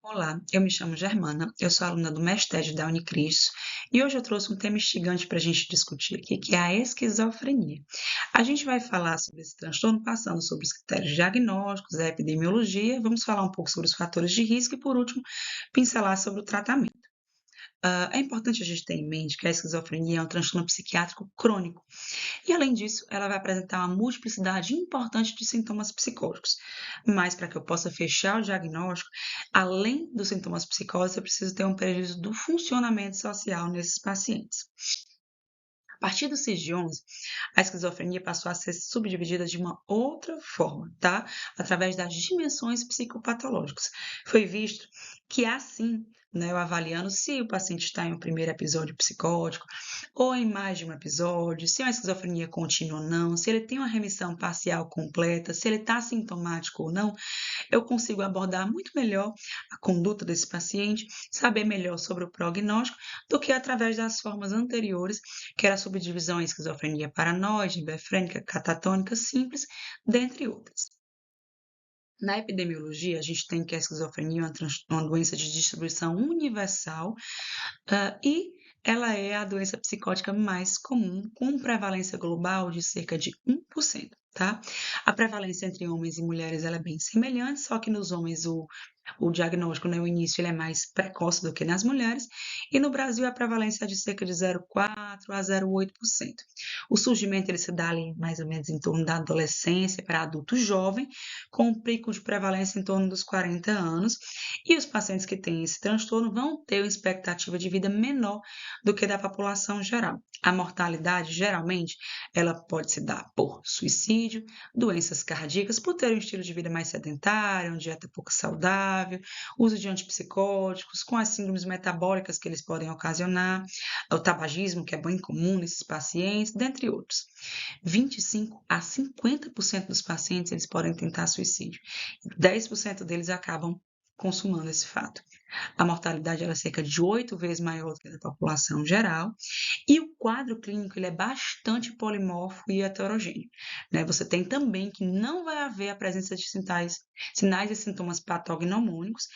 Olá, eu me chamo Germana, eu sou aluna do Mestédio da Unicristo e hoje eu trouxe um tema instigante para a gente discutir aqui, que é a esquizofrenia. A gente vai falar sobre esse transtorno passando sobre os critérios diagnósticos, a epidemiologia, vamos falar um pouco sobre os fatores de risco e, por último, pincelar sobre o tratamento. É importante a gente ter em mente que a esquizofrenia é um transtorno psiquiátrico crônico e, além disso, ela vai apresentar uma multiplicidade importante de sintomas psicóticos. Mas para que eu possa fechar o diagnóstico, além dos sintomas psicóticos, eu preciso ter um prejuízo do funcionamento social nesses pacientes. A partir do CIS-11, a esquizofrenia passou a ser subdividida de uma outra forma, tá? Através das dimensões psicopatológicas. Foi visto que assim, né, eu avaliando se o paciente está em um primeiro episódio psicótico ou em mais de um episódio, se é uma esquizofrenia contínua ou não, se ele tem uma remissão parcial completa, se ele está sintomático ou não, eu consigo abordar muito melhor a conduta desse paciente, saber melhor sobre o prognóstico, do que através das formas anteriores, que era a subdivisão em esquizofrenia paranoide, hebefrênica, catatônica simples, dentre outras. Na epidemiologia, a gente tem que a esquizofrenia é uma doença de distribuição universal, e ela é a doença psicótica mais comum, com prevalência global de cerca de 1%, tá? A prevalência entre homens e mulheres ela é bem semelhante, só que nos homens o diagnóstico, né, o início ele é mais precoce do que nas mulheres, e no Brasil a prevalência é de cerca de 0,4 a 0,8%. O surgimento ele se dá ali mais ou menos em torno da adolescência para adulto jovem, com um pico de prevalência em torno dos 40 anos, e os pacientes que têm esse transtorno vão ter uma expectativa de vida menor do que da população geral. A mortalidade, geralmente, ela pode se dar por suicídio, doenças cardíacas, por ter um estilo de vida mais sedentário, uma dieta pouco saudável, uso de antipsicóticos, com as síndromes metabólicas que eles podem ocasionar, o tabagismo, que é bem comum nesses pacientes, dentre outros. 25 a 50% dos pacientes eles podem tentar suicídio. 10% deles acabam consumando esse fato. A mortalidade ela é cerca de 8 vezes maior do que a da população geral, e o quadro clínico ele é bastante polimorfo e heterogêneo, né? Você tem também que não vai haver a presença de sinais e sintomas patognomônicos,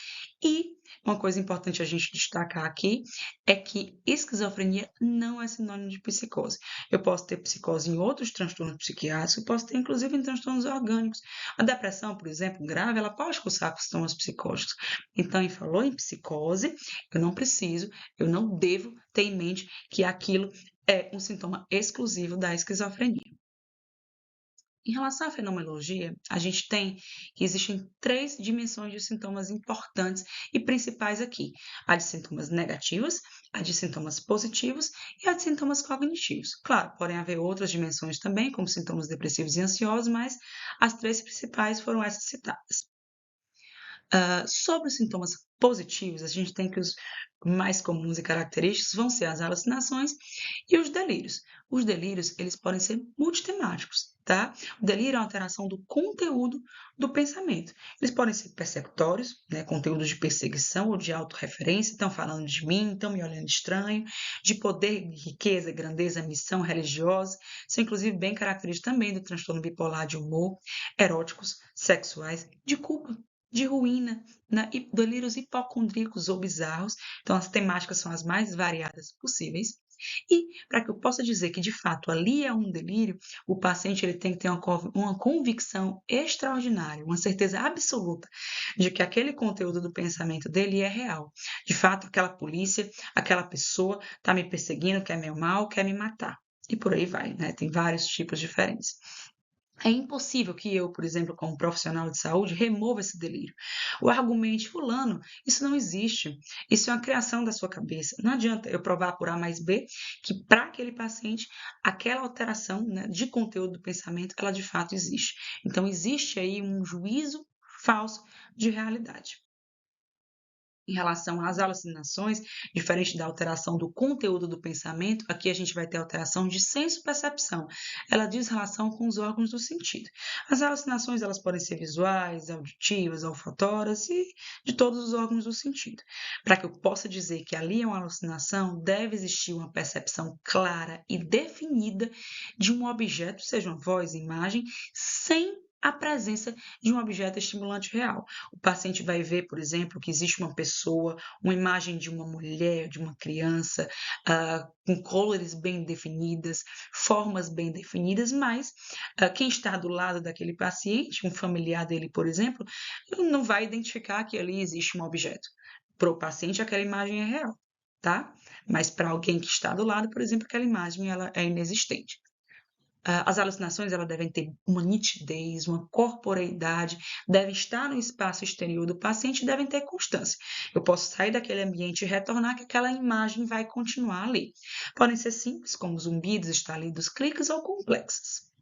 e uma coisa importante a gente destacar aqui é que esquizofrenia não é sinônimo de psicose. Eu posso ter psicose em outros transtornos psiquiátricos, eu posso ter inclusive em transtornos orgânicos. A depressão, por exemplo, grave, ela pode cursar com sintomas psicóticos. Então, em falou em psicose, eu não preciso, eu não devo ter em mente que aquilo é um sintoma exclusivo da esquizofrenia. Em relação à fenomenologia, a gente tem que existem três dimensões de sintomas importantes e principais aqui: a de sintomas negativos, a de sintomas positivos e a de sintomas cognitivos. Claro, podem haver outras dimensões também, como sintomas depressivos e ansiosos, mas as três principais foram essas citadas. Sobre os sintomas positivos, a gente tem que os mais comuns e característicos vão ser as alucinações e os delírios. Os delírios, eles podem ser multitemáticos, tá? O delírio é uma alteração do conteúdo do pensamento. Eles podem ser persecutórios, né, conteúdos de perseguição ou de autorreferência, estão falando de mim, estão me olhando estranho, de poder, riqueza, grandeza, missão religiosa, são inclusive bem característicos também do transtorno bipolar de humor, eróticos, sexuais, de culpa, de ruína, né, e delírios hipocondríacos ou bizarros. Então, as temáticas são as mais variadas possíveis. E para que eu possa dizer que de fato ali é um delírio, o paciente ele tem que ter uma convicção extraordinária, uma certeza absoluta de que aquele conteúdo do pensamento dele é real. De fato, aquela polícia, aquela pessoa está me perseguindo, quer meu mal, quer me matar. E por aí vai, né? Tem vários tipos diferentes. É impossível que eu, por exemplo, como profissional de saúde, remova esse delírio. O argumente, fulano, isso não existe. Isso é uma criação da sua cabeça. Não adianta eu provar por A mais B que para aquele paciente, aquela alteração, né, de conteúdo do pensamento, ela de fato existe. Então, existe aí um juízo falso de realidade. Em relação às alucinações, diferente da alteração do conteúdo do pensamento, aqui a gente vai ter alteração de senso-percepção. Ela diz relação com os órgãos do sentido. As alucinações elas podem ser visuais, auditivas, olfatórias e de todos os órgãos do sentido. Para que eu possa dizer que ali é uma alucinação, deve existir uma percepção clara e definida de um objeto, seja uma voz, imagem, sem a presença de um objeto estimulante real. O paciente vai ver, por exemplo, que existe uma pessoa, uma imagem de uma mulher, de uma criança, com cores bem definidas, formas bem definidas, mas quem está do lado daquele paciente, um familiar dele, por exemplo, não vai identificar que ali existe um objeto. Para o paciente, aquela imagem é real, tá? Mas para alguém que está do lado, por exemplo, aquela imagem ela é inexistente. As alucinações elas devem ter uma nitidez, uma corporeidade, devem estar no espaço exterior do paciente e devem ter constância. Eu posso sair daquele ambiente e retornar que aquela imagem vai continuar ali. Podem ser simples, como zumbidos, estalidos, cliques ou complexas.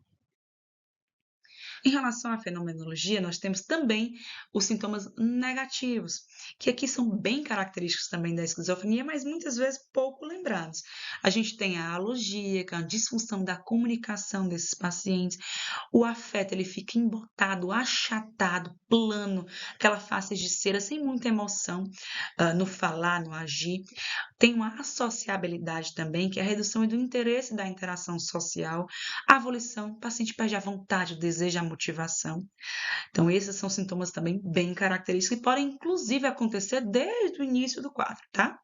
Em relação à fenomenologia, nós temos também os sintomas negativos, que aqui são bem característicos também da esquizofrenia, mas muitas vezes pouco lembrados. A gente tem a alogia, que é a disfunção da comunicação desses pacientes. O afeto, ele fica embotado, achatado, plano, aquela face de cera sem muita emoção, no falar, no agir. Tem uma associabilidade também, que é a redução do interesse da interação social, a volição, o paciente perde a vontade, o desejo, a motivação. Então, esses são sintomas também bem característicos e podem, inclusive, acontecer desde o início do quadro, tá?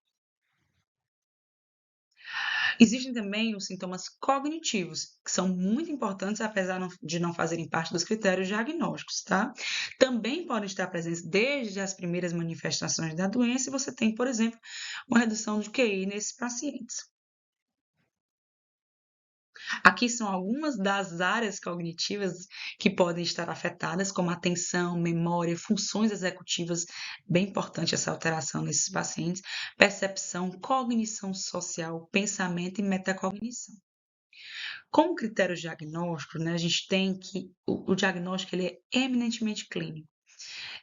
Existem também os sintomas cognitivos, que são muito importantes, apesar de não fazerem parte dos critérios diagnósticos, tá? Também podem estar presentes desde as primeiras manifestações da doença, e você tem, por exemplo, uma redução de QI nesses pacientes. Aqui são algumas das áreas cognitivas que podem estar afetadas, como atenção, memória, funções executivas, bem importante essa alteração nesses pacientes, percepção, cognição social, pensamento e metacognição. Como critério diagnóstico, né, a gente tem que o diagnóstico ele é eminentemente clínico.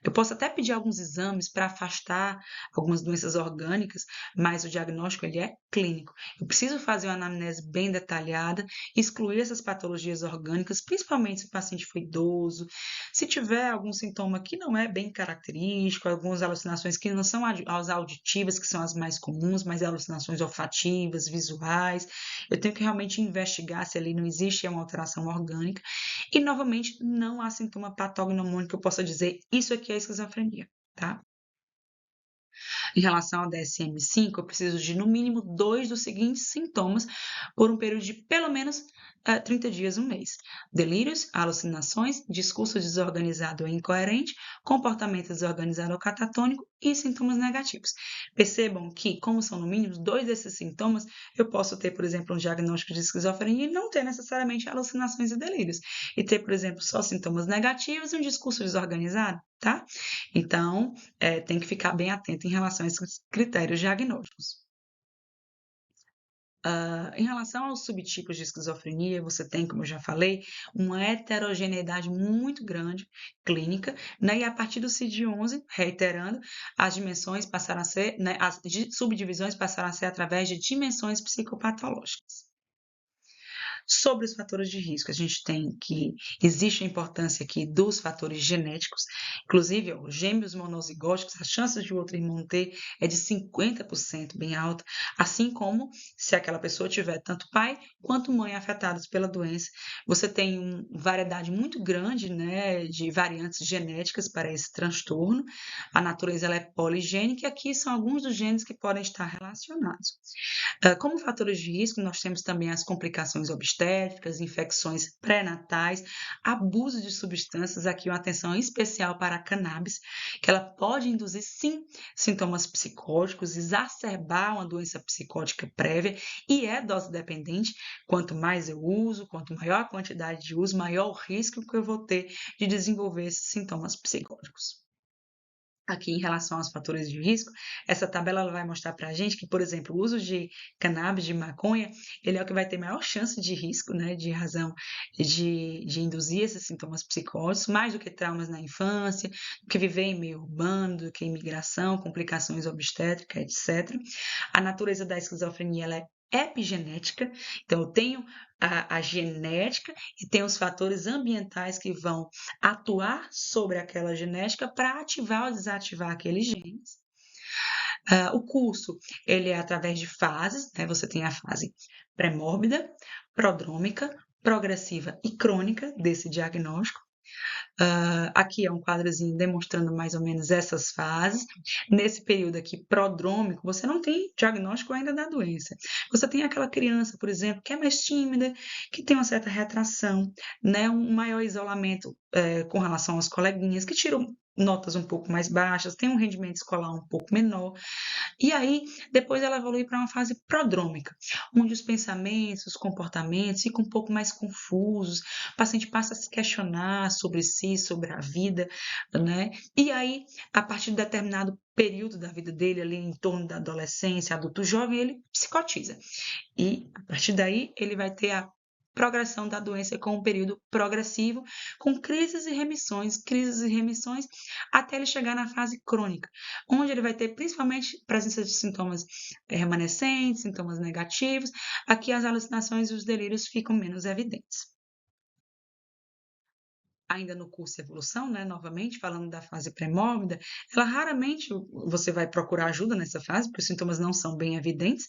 Eu posso até pedir alguns exames para afastar algumas doenças orgânicas, mas o diagnóstico ele é clínico. Eu preciso fazer uma anamnese bem detalhada, excluir essas patologias orgânicas, principalmente se o paciente for idoso, se tiver algum sintoma que não é bem característico, algumas alucinações que não são as auditivas, que são as mais comuns, mas alucinações olfativas, visuais. Eu tenho que realmente investigar se ali não existe uma alteração orgânica. E, novamente, não há sintoma patognomônico que eu possa dizer isso aqui é esquizofrenia, tá? Em relação ao DSM-5, eu preciso de, no mínimo, 2 dos seguintes sintomas por um período de pelo menos 30 dias, um mês: delírios, alucinações, discurso desorganizado ou incoerente, comportamento desorganizado ou catatônico e sintomas negativos. Percebam que, como são no mínimo 2 desses sintomas, eu posso ter, por exemplo, um diagnóstico de esquizofrenia e não ter necessariamente alucinações e delírios, e ter, por exemplo, só sintomas negativos e um discurso desorganizado, tá? Então, tem que ficar bem atento em relação a esses critérios diagnósticos. Em relação aos subtipos de esquizofrenia, você tem, como eu já falei, uma heterogeneidade muito grande clínica, né? E a partir do CID-11, reiterando, as dimensões passaram a ser, né, as subdivisões passaram a ser através de dimensões psicopatológicas. Sobre os fatores de risco, a gente tem que existe a importância aqui dos fatores genéticos, inclusive, ó, gêmeos monozigóticos, a chance de o outro irmão ter é de 50%, bem alta, assim como se aquela pessoa tiver tanto pai quanto mãe afetados pela doença. Você tem variedade muito grande, né, de variantes genéticas para esse transtorno. A natureza ela é poligênica e aqui são alguns dos genes que podem estar relacionados. Como fatores de risco, nós temos também as complicações obstétricas, infecções pré-natais, abuso de substâncias, aqui uma atenção especial para a cannabis, que ela pode induzir, sim, sintomas psicóticos, exacerbar uma doença psicótica prévia e é dose dependente. Quanto mais eu uso, quanto maior a quantidade de uso, maior o risco que eu vou ter de desenvolver esses sintomas psicóticos. Aqui, em relação aos fatores de risco, essa tabela ela vai mostrar para a gente que, por exemplo, o uso de cannabis, de maconha, ele é o que vai ter maior chance de risco, né, de razão de induzir esses sintomas psicóticos, mais do que traumas na infância, do que viver em meio urbano, do que imigração, complicações obstétricas, etc. A natureza da esquizofrenia ela é epigenética, então eu tenho a genética e tem os fatores ambientais que vão atuar sobre aquela genética para ativar ou desativar aqueles genes. O curso, ele é através de fases, né? Você tem a fase pré-mórbida, prodrômica, progressiva e crônica desse diagnóstico. Aqui é um quadrozinho demonstrando mais ou menos essas fases. Nesse período aqui prodrômico, você não tem diagnóstico ainda da doença. Você tem aquela criança, por exemplo, que é mais tímida, que tem uma certa retração, né, um maior isolamento com relação aos coleguinhas, que tiram notas um pouco mais baixas, tem um rendimento escolar um pouco menor. E aí, depois ela evolui para uma fase prodrômica, onde os pensamentos, os comportamentos ficam um pouco mais confusos, o paciente passa a se questionar sobre si, sobre a vida, né? E aí, a partir de determinado período da vida dele, ali em torno da adolescência, adulto jovem, ele psicotiza. E, a partir daí, ele vai ter a progressão da doença com um período progressivo, com crises e remissões, até ele chegar na fase crônica, onde ele vai ter principalmente presença de sintomas remanescentes, sintomas negativos. Aqui as alucinações e os delírios ficam menos evidentes. Ainda no curso Evolução, né, novamente falando da fase pré-mórbida, ela raramente você vai procurar ajuda nessa fase, porque os sintomas não são bem evidentes.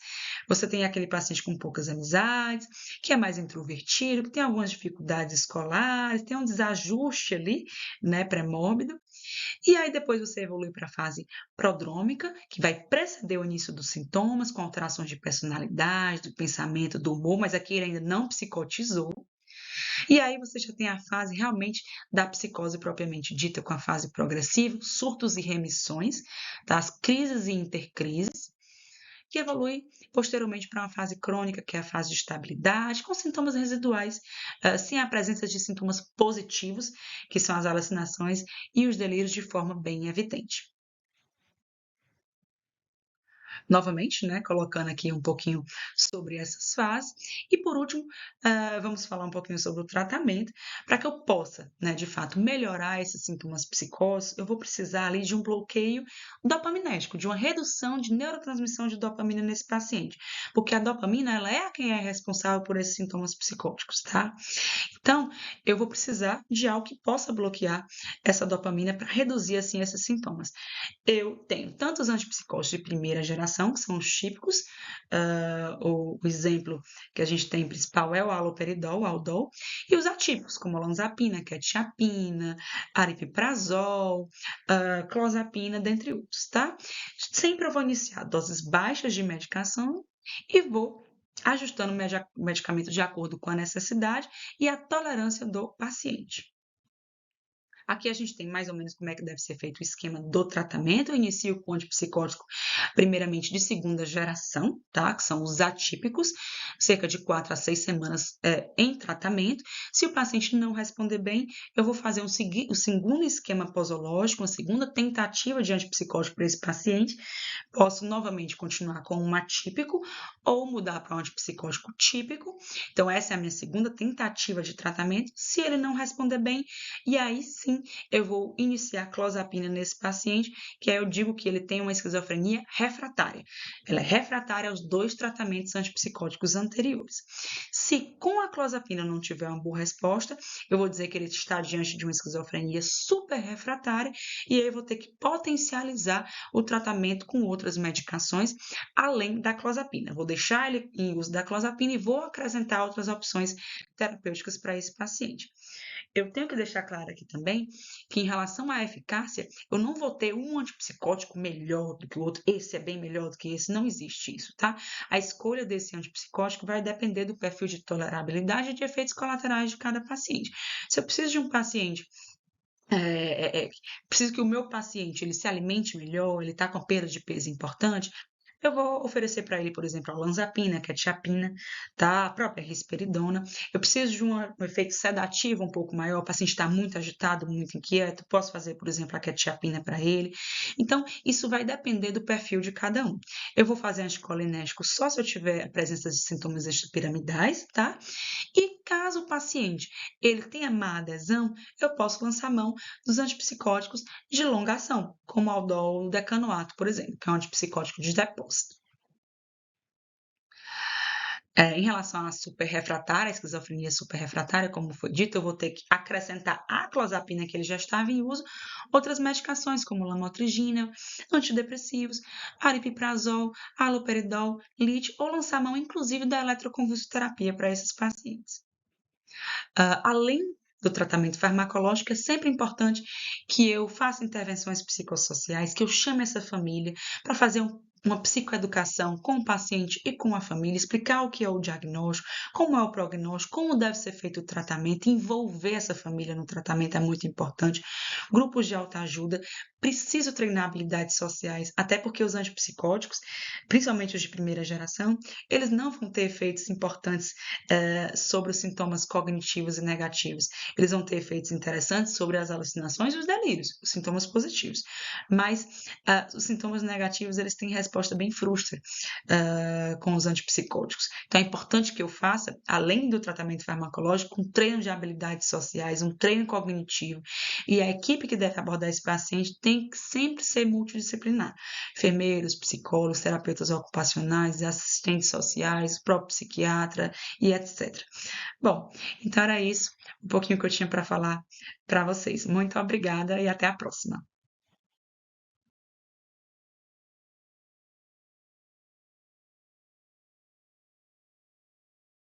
Você tem aquele paciente com poucas amizades, que é mais introvertido, que tem algumas dificuldades escolares, tem um desajuste ali, né, pré-mórbido. E aí depois você evolui para a fase prodrômica, que vai preceder o início dos sintomas, com alterações de personalidade, do pensamento, do humor, mas aqui ele ainda não psicotizou. E aí você já tem a fase realmente da psicose propriamente dita, com a fase progressiva, surtos e remissões, das crises e intercrises, que evolui posteriormente para uma fase crônica, que é a fase de estabilidade, com sintomas residuais, sem a presença de sintomas positivos, que são as alucinações e os delírios de forma bem evidente. Novamente, né, colocando aqui um pouquinho sobre essas fases. E por último, vamos falar um pouquinho sobre o tratamento. Para que eu possa, né, de fato, melhorar esses sintomas psicóticos, eu vou precisar ali de um bloqueio dopaminérgico, de uma redução de neurotransmissão de dopamina nesse paciente, porque a dopamina, ela é quem é responsável por esses sintomas psicóticos, tá? Então, eu vou precisar de algo que possa bloquear essa dopamina para reduzir, assim, esses sintomas. Eu tenho tanto os antipsicóticos de primeira geração, que são os típicos, o exemplo que a gente tem principal é o haloperidol, o Aldol, e os atípicos, como a olanzapina, quetiapina, aripiprazol, clozapina, dentre outros, tá? Sempre eu vou iniciar doses baixas de medicação e vou ajustando o medicamento de acordo com a necessidade e a tolerância do paciente. Aqui a gente tem mais ou menos como é que deve ser feito o esquema do tratamento. Eu inicio com antipsicótico, primeiramente de segunda geração, tá? Que são os atípicos, cerca de 4 a 6 semanas em tratamento. Se o paciente não responder bem, eu vou fazer o segundo esquema posológico, uma segunda tentativa de antipsicótico para esse paciente. Posso novamente continuar com um atípico ou mudar para um antipsicótico típico. Então, essa é a minha segunda tentativa de tratamento. Se ele não responder bem, e aí sim eu vou iniciar clozapina nesse paciente, que aí eu digo que ele tem uma esquizofrenia refratária. Ela é refratária aos 2 tratamentos antipsicóticos anteriores. Se com a clozapina não tiver uma boa resposta, eu vou dizer que ele está diante de uma esquizofrenia super refratária, e aí eu vou ter que potencializar o tratamento com outras medicações, além da clozapina. Vou deixar ele em uso da clozapina e vou acrescentar outras opções terapêuticas para esse paciente. Eu tenho que deixar claro aqui também que, em relação à eficácia, eu não vou ter um antipsicótico melhor do que o outro, esse é bem melhor do que esse, não existe isso, tá? A escolha desse antipsicótico vai depender do perfil de tolerabilidade e de efeitos colaterais de cada paciente. Se eu preciso de um paciente preciso que o meu paciente ele se alimente melhor, ele está com perda de peso importante, eu vou oferecer para ele, por exemplo, a olanzapina, quetiapina, tá? A própria risperidona. Eu preciso de um efeito sedativo um pouco maior, o paciente está muito agitado, muito inquieto, posso fazer, por exemplo, a quetiapina para ele. Então, isso vai depender do perfil de cada um. Eu vou fazer anticolinérgico só se eu tiver a presença de sintomas extrapiramidais, tá? E caso o paciente ele tenha má adesão, eu posso lançar mão dos antipsicóticos de longa ação, como o aldol decanoato, por exemplo, que é um antipsicótico de depósito. Em relação à superrefratária, a esquizofrenia superrefratária, como foi dito, eu vou ter que acrescentar à clozapina que ele já estava em uso, outras medicações como lamotrigina, antidepressivos, aripiprazol, haloperidol, lite ou lançar mão inclusive da eletroconvulsoterapia para esses pacientes. Além do tratamento farmacológico, é sempre importante que eu faça intervenções psicossociais, que eu chame essa família para fazer uma psicoeducação com o paciente e com a família, explicar o que é o diagnóstico, como é o prognóstico, como deve ser feito o tratamento, envolver essa família no tratamento é muito importante. Grupos de autoajuda, preciso treinar habilidades sociais, até porque os antipsicóticos, principalmente os de primeira geração, eles não vão ter efeitos importantes sobre os sintomas cognitivos e negativos. Eles vão ter efeitos interessantes sobre as alucinações e os delírios, os sintomas positivos. Mas os sintomas negativos, eles têm resposta bem frustra com os antipsicóticos. Então, é importante que eu faça, além do tratamento farmacológico, um treino de habilidades sociais, um treino cognitivo. E a equipe que deve abordar esse paciente tem que sempre ser multidisciplinar. Enfermeiros, psicólogos, terapeutas ocupacionais, assistentes sociais, o próprio psiquiatra e etc. Bom, então era isso, um pouquinho que eu tinha para falar para vocês. Muito obrigada e até a próxima.